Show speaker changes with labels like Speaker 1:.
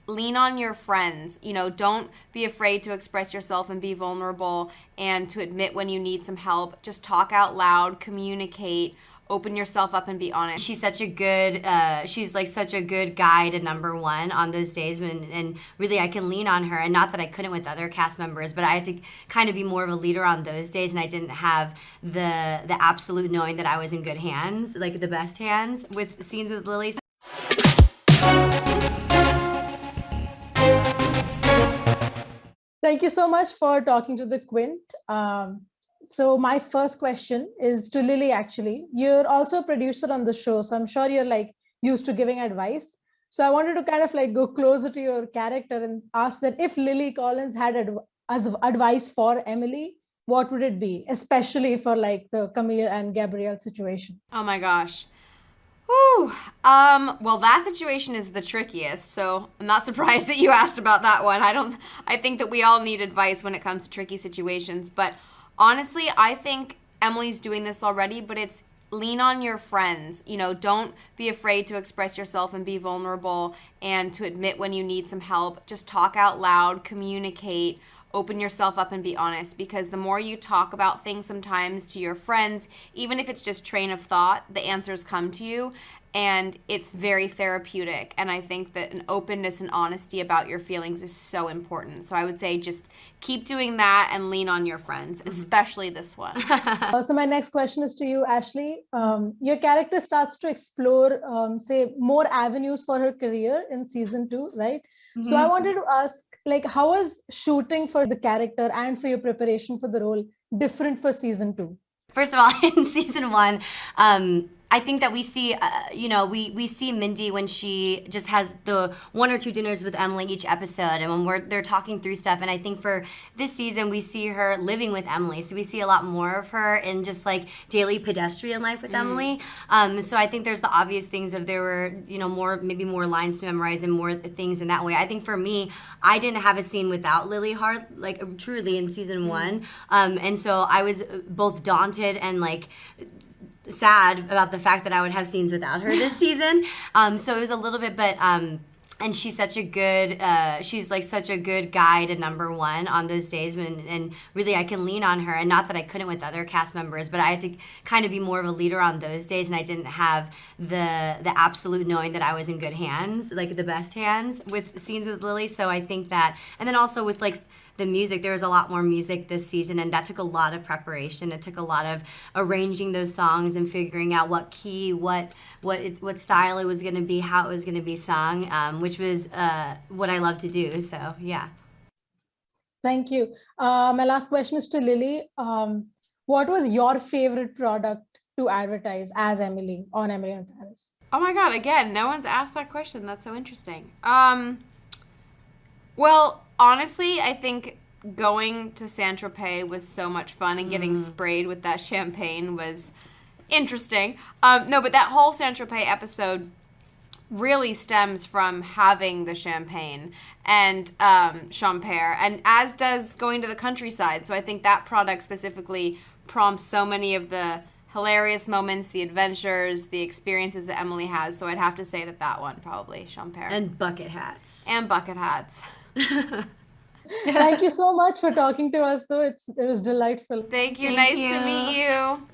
Speaker 1: lean on your friends. Don't be afraid to express yourself and be vulnerable and to admit when you need some help. Just talk out loud, communicate, open yourself up and be honest.
Speaker 2: She's such a good, she's like such a good guide and number one on those days and really I can lean on her. And not that I couldn't with other cast members, but I had to kind of be more of a leader on those days, and I didn't have the absolute knowing that I was in good hands, like the best hands with scenes with Lily.
Speaker 3: Thank you so much for talking to the Quint. So my first question is to Lily, actually. You're also a producer on the show, so I'm sure you're like used to giving advice. So I wanted to kind of like go closer to your character and ask that if Lily Collins had advice for Emily, what would it be, especially for like the Camille and Gabrielle situation?
Speaker 1: Oh my gosh. Whew. Well, that situation is the trickiest, so I'm not surprised that you asked about that one. I think that we all need advice when it comes to tricky situations, but honestly, I think Emily's doing this already, but it's lean on your friends. Don't be afraid to express yourself and be vulnerable and to admit when you need some help. Just talk out loud, communicate, open yourself up and be honest, because the more you talk about things sometimes to your friends, even if it's just train of thought, the answers come to you. And it's very therapeutic. And I think that an openness and honesty about your feelings is so important. So I would say just keep doing that and lean on your friends, especially this one.
Speaker 3: So my next question is to you, Ashley. Your character starts to explore, say, more avenues for her career in season 2, right? So I wanted to ask, like, how was shooting for the character and for your preparation for the role different for season 2?
Speaker 2: First of all, in season 1, I think that we see, we see Mindy when she just has the 1 or 2 dinners with Emily each episode, and when they're talking through stuff. And I think for this season, we see her living with Emily, so we see a lot more of her in just like daily pedestrian life with Emily. So I think there's the obvious things of there were, maybe more lines to memorize and more things in that way. I think for me, I didn't have a scene without Lily Hart, like truly in season 1, and so I was both daunted and like sad about the fact that I would have scenes without her this season. So it was a little bit, but and she's such a good, she's like such a good guide and number one on those days and really I can lean on her. And not that I couldn't with other cast members, but I had to kind of be more of a leader on those days, and I didn't have the absolute knowing that I was in good hands, like the best hands with scenes with Lily. So I think that, and then also with like the music, there was a lot more music this season, and that took a lot of preparation. It took a lot of arranging those songs and figuring out what key, what style it was going to be, how it was going to be sung, which was what I love to do. So yeah.
Speaker 3: Thank you. My last question is to Lily. What was your favorite product to advertise as Emily on Emily in Paris?
Speaker 1: Oh my God! Again, no one's asked that question. That's so interesting. Well, honestly, I think going to Saint-Tropez was so much fun, and getting sprayed with that champagne was interesting. No, but that whole Saint-Tropez episode really stems from having the champagne and champagne, and as does going to the countryside. So I think that product specifically prompts so many of the hilarious moments, the adventures, the experiences that Emily has. So I'd have to say that one, probably champagne.
Speaker 2: And bucket hats.
Speaker 1: And bucket hats.
Speaker 3: Thank you so much for talking to us, though. It was delightful.
Speaker 1: Thank you. Nice to meet you.